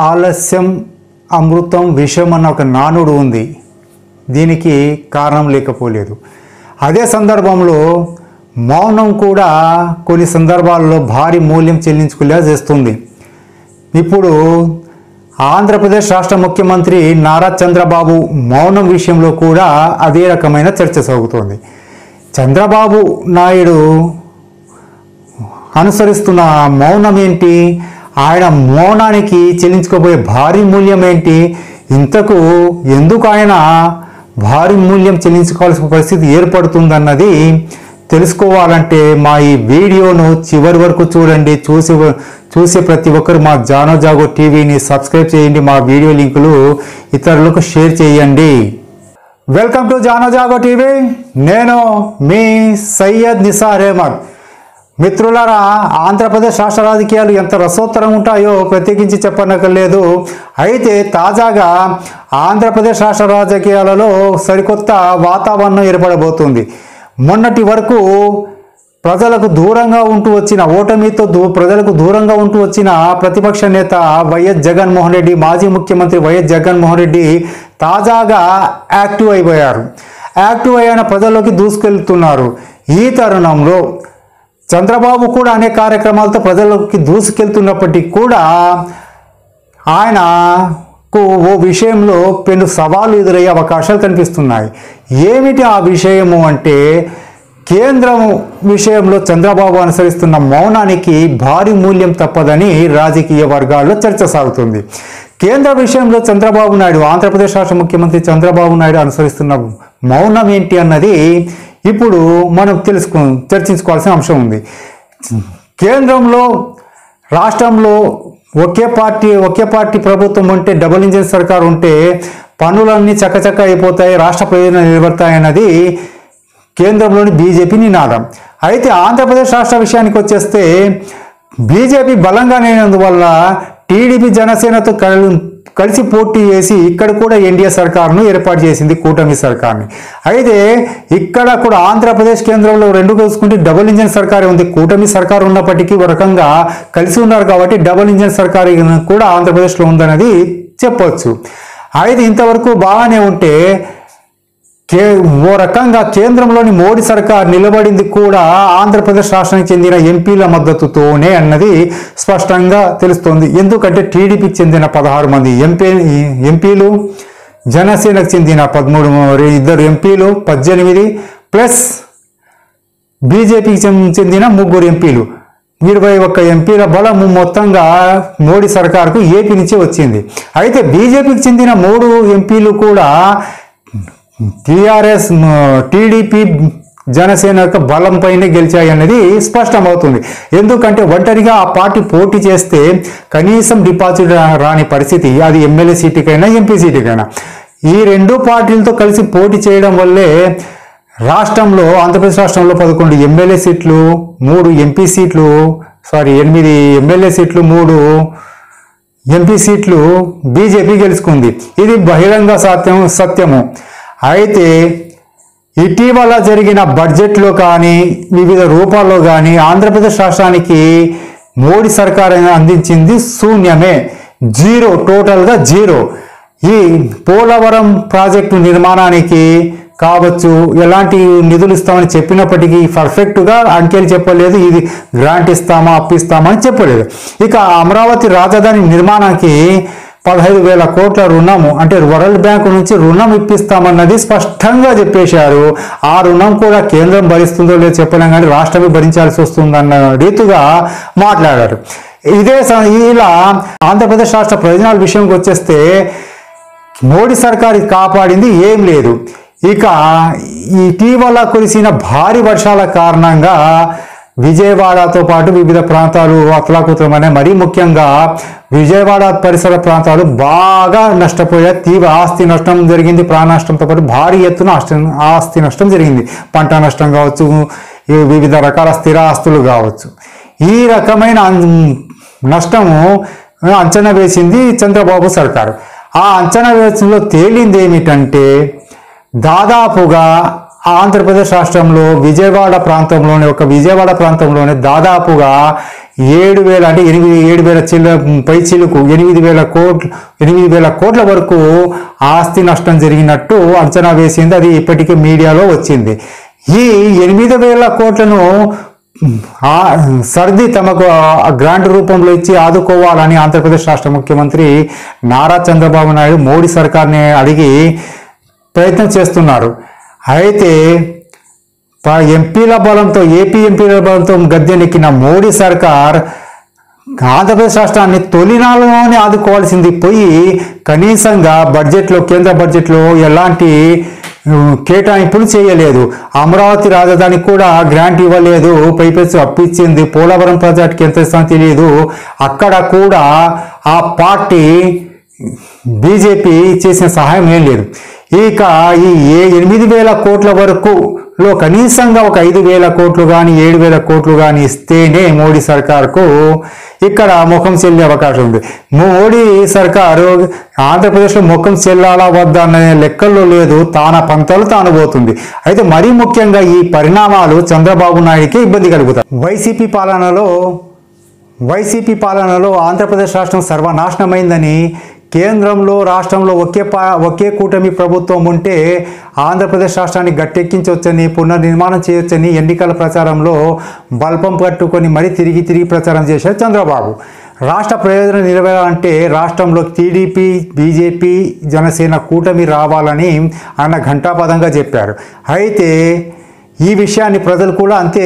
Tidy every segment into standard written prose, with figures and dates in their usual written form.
ఆలస్యం అమృతం విషం అన్న ఒక నానుడు ఉంది. దీనికి కారణం లేకపోలేదు. అదే సందర్భంలో మౌనం కూడా కొన్ని సందర్భాల్లో భారీ మూల్యం చెల్లించుకునేలా చేస్తుంది. ఇప్పుడు ఆంధ్రప్రదేశ్ రాష్ట్ర ముఖ్యమంత్రి నారా చంద్రబాబు మౌనం విషయంలో కూడా అదే రకమైన చర్చ సాగుతోంది. చంద్రబాబు నాయుడు అనుసరిస్తున్న మౌనం ఏంటి, ఆయన మౌనానికి చెల్లించుకోబోయే భారీ మూల్యం ఏంటి, ఇంతకు ఎందుకు ఆయన భారీ మూల్యం చెల్లించుకోవాల్సిన పరిస్థితి ఏర్పడుతుందన్నది తెలుసుకోవాలంటే మా ఈ వీడియోను చివరి వరకు చూడండి. చూసే ప్రతి ఒక్కరు మా జానో జాగో టీవీని సబ్స్క్రైబ్ చేయండి. మా వీడియో లింకులు ఇతరులకు షేర్ చేయండి. Welcome to Jano Jago TV. నేను మీ సయ్యద్ నిసార్ అహ్మద్. మిత్రులారా, ఆంధ్రప్రదేశ్ రాష్ట్ర రాజకీయాలు ఎంత రసోత్తరం ఉంటాయో ప్రత్యేకించి చెప్పనక్కర్లేదు. అయితే తాజాగా ఆంధ్రప్రదేశ్ రాష్ట్ర రాజకీయాలలో సరికొత్త వాతావరణం ఏర్పడబోతుంది. మొన్నటి వరకు ప్రజలకు దూరంగా ఉంటూ వచ్చిన ప్రజలకు దూరంగా ఉంటూ వచ్చిన ప్రతిపక్ష నేత వైఎస్ జగన్మోహన్ రెడ్డి, మాజీ ముఖ్యమంత్రి వైఎస్ జగన్మోహన్ రెడ్డి తాజాగా యాక్టివ్ అయిపోయారు. యాక్టివ్ అయిన ప్రజల్లోకి దూసుకెళ్తున్నారు. ఈ తరుణంలో చంద్రబాబు కూడా అనేక కార్యక్రమాలతో ప్రజల్లోకి దూసుకెళ్తున్నప్పటికీ కూడా ఆయనకు ఓ విషయంలో పెను సవాలు ఎదురయ్యే అవకాశాలు కనిపిస్తున్నాయి. ఏమిటి ఆ విషయము అంటే, కేంద్రం విషయంలో చంద్రబాబు అనుసరిస్తున్న మౌనానికి భారీ మూల్యం తప్పదని రాజకీయ వర్గాల్లో చర్చ సాగుతుంది. కేంద్ర విషయంలో చంద్రబాబు నాయుడు, ఆంధ్రప్రదేశ్ రాష్ట్ర ముఖ్యమంత్రి చంద్రబాబు నాయుడు అనుసరిస్తున్న మౌనం ఏంటి అన్నది ఇప్పుడు మనం చర్చించుకోవాల్సిన అంశం ఉంది. కేంద్రంలో రాష్ట్రంలో ఒకే పార్టీ ప్రభుత్వం ఉంటే, డబుల్ ఇంజిన్ సర్కార్ ఉంటే పనులన్నీ చక్కచక్క అయిపోతాయి, రాష్ట్ర ప్రయోజనాలు నిలబడతాయన్నది కేంద్రంలోని బీజేపీ నినాదం. అయితే ఆంధ్రప్రదేశ్ రాష్ట్ర విషయానికి వచ్చేస్తే బీజేపీ బలంగా లేనందువల్ల టీడీపీ జనసేనతో కలిసి పోటీ చేసి ఇక్కడ కూడా ఎన్డీఏ సర్కారును ఏర్పాటు చేసింది, కూటమి సర్కార్ని. అయితే ఇక్కడ కూడా ఆంధ్రప్రదేశ్ కేంద్రంలో రెండు చూసుకుంటే డబుల్ ఇంజిన్ సర్కారే ఉంది. కూటమి సర్కారు ఉన్నప్పటికీ ఒక రకంగా కలిసి ఉన్నారు కాబట్టి డబుల్ ఇంజిన్ సర్కారు కూడా ఆంధ్రప్రదేశ్లో ఉందన్నది చెప్పొచ్చు. అయితే ఇంతవరకు బాగానే ఉంటే ఓ రకంగా కేంద్రంలోని మోడీ సర్కార్ నిలబడింది కూడా ఆంధ్రప్రదేశ్ రాష్ట్రానికి చెందిన ఎంపీల మద్దతుతోనే అన్నది స్పష్టంగా తెలుస్తోంది. ఎందుకంటే టీడీపీకి చెందిన 16 మంది ఎంపీలు, జనసేనకు చెందిన 2 ఎంపీలు 18 ప్లస్ బీజేపీకి చెందిన 3 ఎంపీలు 21 ఎంపీల బలం మొత్తంగా మోడీ సర్కార్కు ఏపీ నుంచి వచ్చింది. అయితే బీజేపీకి చెందిన 3 ఎంపీలు కూడా టీఆర్ఎస్, టీడీపీ, జనసేన యొక్క బలం పైనే గెలిచాయి అనేది స్పష్టమవుతుంది. ఎందుకంటే ఒంటరిగా ఆ పార్టీ పోటీ చేస్తే కనీసం డిపాజిట్ రాని పరిస్థితి, అది ఎమ్మెల్యే సీటుకైనా ఎంపీ సీటుకైనా. ఈ 2 పార్టీలతో కలిసి పోటీ చేయడం వల్లే రాష్ట్రంలో, ఆంధ్రప్రదేశ్ రాష్ట్రంలో 11 ఎమ్మెల్యే సీట్లు, 3 ఎంపీ సీట్లు, 8 ఎమ్మెల్యే సీట్లు, 3 ఎంపీ సీట్లు బీజేపీ గెలుచుకుంది. ఇది బహిరంగ సత్యము. అయితే ఇటీవల జరిగిన బడ్జెట్లో కానీ వివిధ రూపాల్లో కానీ ఆంధ్రప్రదేశ్ రాష్ట్రానికి మోడీ సర్కార్ అందించింది శూన్యమే, జీరో, టోటల్గా జీరో. ఈ పోలవరం ప్రాజెక్టు నిర్మాణానికి కావచ్చు ఎలాంటి నిధులు ఇస్తామని చెప్పినప్పటికీ పర్ఫెక్ట్గా అంకెలు చెప్పలేదు. ఇది గ్రాంట్ ఇస్తామా, అప్పిస్తామా అని చెప్పలేదు. ఇక అమరావతి రాజధాని నిర్మాణానికి 15,000 కోట్ల రుణము, అంటే వరల్డ్ బ్యాంకు నుంచి రుణం ఇప్పిస్తామన్నది స్పష్టంగా చెప్పేశారు. ఆ రుణం కూడా కేంద్రం భరిస్తుందో లేదో చెప్పలేం, కానీ రాష్ట్రమే భరించాల్సి వస్తుందన్న రీతిగా మాట్లాడారు. ఇలా ఆంధ్రప్రదేశ్ రాష్ట్ర ప్రయోజనాల విషయంకి వచ్చేస్తే మోడీ సర్కార్ కాపాడింది ఏం లేదు. ఇక ఇటీవల కురిసిన భారీ వర్షాల కారణంగా విజయవాడతో పాటు వివిధ ప్రాంతాలు అతలాకుతలమనే, మరీ ముఖ్యంగా విజయవాడ పరిసర ప్రాంతాలు బాగా నష్టపోయాయి. తీవ్ర ఆస్తి నష్టం జరిగింది. ప్రాణ నష్టంతో పాటు భారీ ఎత్తున ఆస్తి నష్టం జరిగింది. పంట నష్టం కావచ్చు, వివిధ రకాల స్థిర ఆస్తులు కావచ్చు. ఈ రకమైన నష్టము అంచనా వేసింది చంద్రబాబు సర్కారు. ఆ అంచనా వేసంలో తేలింది ఏమిటంటే దాదాపుగా ఆంధ్రప్రదేశ్ రాష్ట్రంలో విజయవాడ ప్రాంతంలోనే దాదాపుగా 7,000 అంటే 7,000 పైచిలుకు 8,000 కోట్ల వరకు ఆస్తి నష్టం జరిగినట్టు అంచనా వేసింది. అది ఇప్పటికే మీడియాలో వచ్చింది. ఈ 8,000 కోట్లను సర్ది తమకు గ్రాంట్ రూపంలో ఇచ్చి ఆదుకోవాలని ఆంధ్రప్రదేశ్ రాష్ట్ర ముఖ్యమంత్రి నారా చంద్రబాబు నాయుడు మోడీ సర్కార్ని అడిగి ప్రయత్నం చేస్తున్నారు. అయితే ఏపీ ఎంపీల బలంతో గద్దెనెక్కిన మోడీ సర్కార్ ఆంధ్రప్రదేశ్ రాష్ట్రాన్ని తొలినాళ్ళలోనే ఆదుకోవాల్సింది పోయి కనీసంగా కేంద్ర బడ్జెట్లో ఎలాంటి కేటాయింపులు చేయలేదు. అమరావతి రాజధానికి కూడా గ్రాంట్ ఇవ్వలేదు, పైపెచ్చు అప్పిచ్చింది. పోలవరం ప్రాజెక్టుకి ఎంత ఇస్తామో తెలియదు. అక్కడ కూడా ఆ పార్టీ బీజేపీ చేసిన సహాయం ఏం లేదు. ఇక ఈ 8,000 కోట్ల వరకులో కనీసంగా ఒక 5,000 కోట్లు కానీ 7,000 కోట్లు కానీ ఇస్తేనే మోడీ సర్కార్కు ఇక్కడ ముఖం చెల్లే అవకాశం ఉంది. మోడీ సర్కారు ఆంధ్రప్రదేశ్లో ముఖం చెల్లాలా వద్దా అనే లెక్కల్లో లేదు, తాన పంతలు తాను పోతుంది. అయితే మరీ ముఖ్యంగా ఈ పరిణామాలు చంద్రబాబు నాయుడికి ఇబ్బంది కలుగుతాయి. వైసీపీ పాలనలో ఆంధ్రప్రదేశ్ రాష్ట్రం సర్వనాశనమైందని, కేంద్రంలో రాష్ట్రంలో ఒకే కూటమి ప్రభుత్వం ఉంటే ఆంధ్రప్రదేశ్ రాష్ట్రాన్ని గట్టెక్కించవచ్చని, పునర్నిర్మాణం చేయొచ్చని ఎన్నికల ప్రచారంలో బల్పం పట్టుకొని మరీ తిరిగి ప్రచారం చేశారు చంద్రబాబు. రాష్ట్ర ప్రయోజనం నెరవేరాలంటే రాష్ట్రంలో టీడీపీ, బీజేపీ, జనసేన కూటమి రావాలని ఆయన ఘంటాపథంగా చెప్పారు. అయితే ఈ విషయాన్ని ప్రజలు కూడా అంతే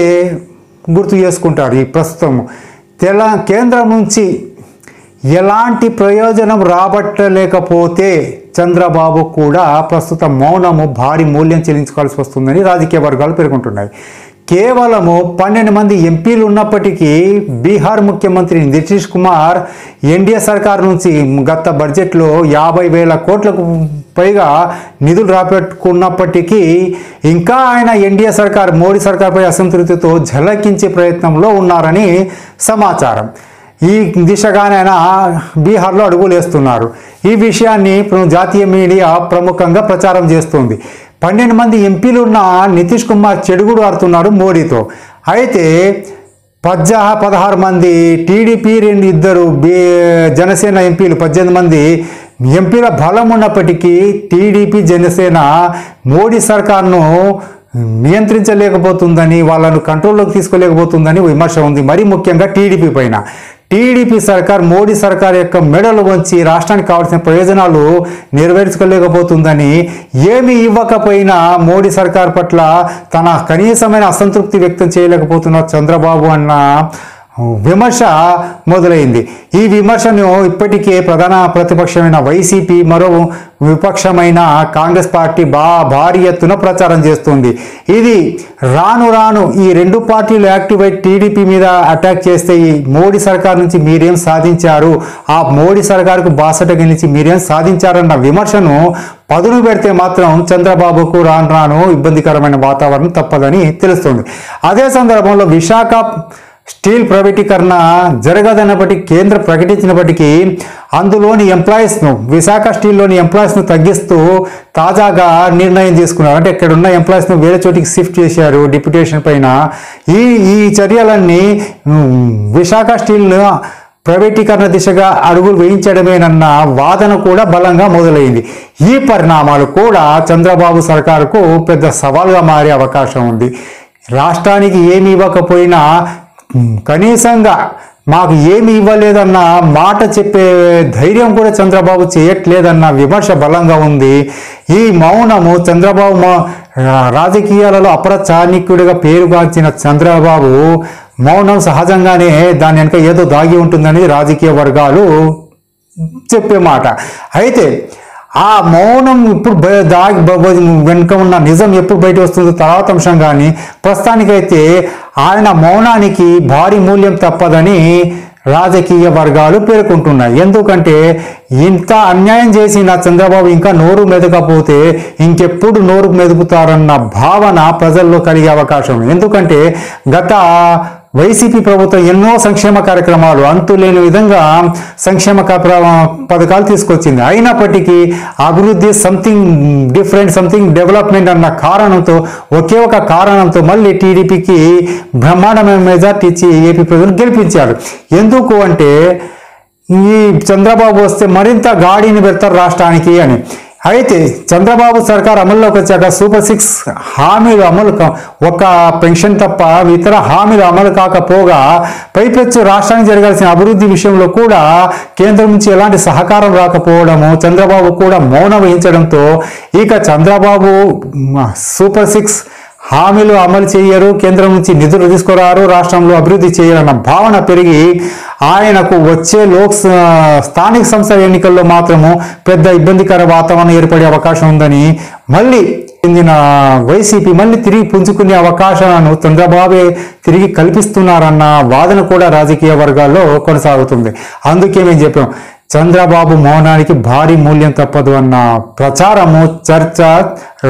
గుర్తు చేసుకుంటారు. ఈ ప్రస్తుతం కేంద్రం నుంచి ఎలాంటి ప్రయోజనం రాబట్టలేకపోతే చంద్రబాబు కూడా ప్రస్తుత మౌనము భారీ మూల్యం చెల్లించుకోవాల్సి వస్తుందని రాజకీయ వర్గాలు పేర్కొంటున్నాయి. కేవలము 12 మంది ఎంపీలు ఉన్నప్పటికీ బీహార్ ముఖ్యమంత్రి నితీష్ కుమార్ ఎన్డీఏ సర్కార్ నుంచి గత బడ్జెట్లో 50,000 కోట్లకు పైగా నిధులు రాబట్టుకున్నప్పటికీ ఇంకా ఆయన ఎన్డీఏ సర్కార్ మోడీ సర్కార్పై అసంతృప్తితో ఝలకించే ప్రయత్నంలో ఉన్నారని సమాచారం. ఈ దిశగానే ఆయన బీహార్లో అడుగులు వేస్తున్నారు. ఈ విషయాన్ని జాతీయ మీడియా ప్రముఖంగా ప్రచారం చేస్తుంది. 12 మంది ఎంపీలు ఉన్న నితీష్ కుమార్ చెడుగుడు ఆడుతున్నారు మోడీతో. అయితే 16 మంది టీడీపీ, 2 జనసేన ఎంపీలు, 18 మంది ఎంపీల బలం ఉన్నప్పటికీ టీడీపీ, జనసేన మోడీ సర్కార్ను నియంత్రించలేకపోతుందని, వాళ్ళను కంట్రోల్లోకి తీసుకోలేకపోతుందని విమర్శ ఉంది. మరీ ముఖ్యంగా టీడీపీ పైన. టీడీపీ సర్కార్ మోడీ సర్కార్ యొక్క మెడలు వంచి రాష్ట్రానికి కావాల్సిన ప్రయోజనాలు నెరవేర్చుకోలేకపోతుందని, ఏమి ఇవ్వకపోయినా మోడీ సర్కార్ పట్ల తన కనీసమైన అసంతృప్తి వ్యక్తం చేయలేకపోతున్న చంద్రబాబు అన్న విమర్శ మొదలైంది. ఈ విమర్శను ఇప్పటికే ప్రధాన ప్రతిపక్షమైన వైసీపీ, మరో విపక్షమైన కాంగ్రెస్ పార్టీ భారీ ఎత్తున ప్రచారం చేస్తుంది. ఇది రాను ఈ 2 పార్టీలు యాక్టివేట్ టీడీపీ మీద అటాక్ చేస్తే ఈ మోడీ సర్కార్ నుంచి మీరేం సాధించారు, ఆ మోడీ సర్కార్కు బాసట గెలిచి మీరేం సాధించారన్న విమర్శను పదును పెడితే మాత్రం చంద్రబాబుకు రాను ఇబ్బందికరమైన వాతావరణం తప్పదని తెలుస్తుంది. అదే సందర్భంలో విశాఖ స్టీల్ ప్రైవేటీకరణ జరగదన్నప్పటికీ కేంద్రం ప్రకటించినప్పటికీ అందులోని ఎంప్లాయీస్ను, విశాఖ స్టీల్లోని ఎంప్లాయీస్ను తగ్గిస్తూ తాజాగా నిర్ణయం తీసుకున్నారు. అంటే ఇక్కడ ఉన్న ఎంప్లాయీస్ను వేరే చోటికి షిఫ్ట్ చేశారు డిప్యుటేషన్ పైన. ఈ చర్యలన్నీ విశాఖ స్టీల్ ప్రైవేటీకరణ దిశగా అడుగులు వేయించడమేనన్న వాదన కూడా బలంగా మొదలైంది. ఈ పరిణామాలు కూడా చంద్రబాబు సర్కారుకు పెద్ద సవాల్గా మారే అవకాశం ఉంది. రాష్ట్రానికి ఏమి ఇవ్వకపోయినా కనీసంగా మాకు ఏమి ఇవ్వలేదన్న మాట చెప్పే ధైర్యం కూడా చంద్రబాబు చేయట్లేదన్న విమర్శ బలంగా ఉంది. ఈ మౌనము చంద్రబాబు రాజకీయాలలో అపర చాణక్యుడిగా పేరుగాంచిన చంద్రబాబు మౌనం సహజంగానే దాని వెనుక ఏదో దాగి ఉంటుందని రాజకీయ వర్గాలు చెప్పే మాట. అయితే ఆ మౌనం ఇప్పుడు వెనుక ఉన్న నిజం ఎప్పుడు బయట వస్తుందో తర్వాత అంశం. కానీ ప్రస్తుతానికైతే ఆయన మౌనానికి భారీ మూల్యం తప్పదని రాజకీయ వర్గాలు పేర్కొంటున్నాయి. ఎందుకంటే ఇంత అన్యాయం చేసిన చంద్రబాబు ఇంకా నోరు మెదకపోతే ఇంకెప్పుడు నోరు మెదుపుతారన్న భావన ప్రజల్లో కలిగే అవకాశం. ఎందుకంటే గత వైసీపీ ప్రభుత్వం ఎన్నో సంక్షేమ కార్యక్రమాలు అంతులేని విధంగా సంక్షేమ పథకాలు తీసుకొచ్చింది. అయినప్పటికీ అభివృద్ధి సంథింగ్ డిఫరెంట్, సంథింగ్ డెవలప్మెంట్ అన్న కారణంతో, ఒకే ఒక కారణంతో మళ్ళీ టీడీపీకి బ్రహ్మాండమైన మెజార్టీ ఇచ్చి ఏపీ ప్రజలు గెలిపించారు. ఎందుకు అంటే ఈ చంద్రబాబు వస్తే మరింత గాడిని పెడతారు రాష్ట్రానికి అని. అయితే చంద్రబాబు సర్కార్ అమల్లోకి వచ్చాక సూపర్ 6 హామీలు అమలు, ఒక పెన్షన్ తప్ప ఇతర హామీలు అమలు కాకపోగా పైపెచ్చు రాష్ట్రానికి జరగాల్సిన అభివృద్ధి విషయంలో కూడా కేంద్రం నుంచి ఎలాంటి సహకారం రాకపోవడము, చంద్రబాబు కూడా మౌనం వహించడంతో ఇక చంద్రబాబు సూపర్ 6 హామీలు అమలు చేయరు, కేంద్రం నుంచి నిధులు తీసుకురారు, రాష్ట్రంలో అభివృద్ధి చేయాలన్న భావన పెరిగి ఆయనకు వచ్చే స్థానిక సంస్థల ఎన్నికల్లో మాత్రము పెద్ద ఇబ్బందికర వాతావరణం ఏర్పడే అవకాశం ఉందని మళ్ళీ చెందిన వైసీపీ మళ్ళీ తిరిగి పుంజుకునే అవకాశాలను చంద్రబాబే తిరిగి కల్పిస్తున్నారన్న వాదన కూడా రాజకీయ వర్గాల్లో కొనసాగుతుంది. అందుకే మేము చెప్పాం, చంద్రబాబు మౌనానికి భారీ మూల్యం తప్పదు అన్న ప్రచారము, చర్చ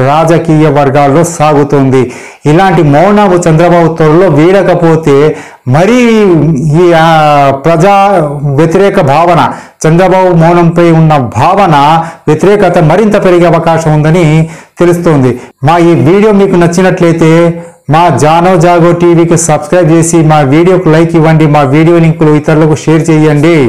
రాజకీయ వర్గాల్లో సాగుతుంది. ఇలాంటి మౌనము చంద్రబాబు త్వరలో వీడకపోతే మరీ ఈ ప్రజా వ్యతిరేక భావన, చంద్రబాబు మౌనంపై ఉన్న భావన, వ్యతిరేకత మరింత పెరిగే అవకాశం ఉందని తెలుస్తోంది. మా ఈ వీడియో మీకు నచ్చినట్లయితే మా జానో జాగో టీవీకి సబ్స్క్రైబ్ చేసి మా వీడియోకు లైక్ ఇవ్వండి. మా వీడియో లింకులు ఇతరులకు షేర్ చేయండి.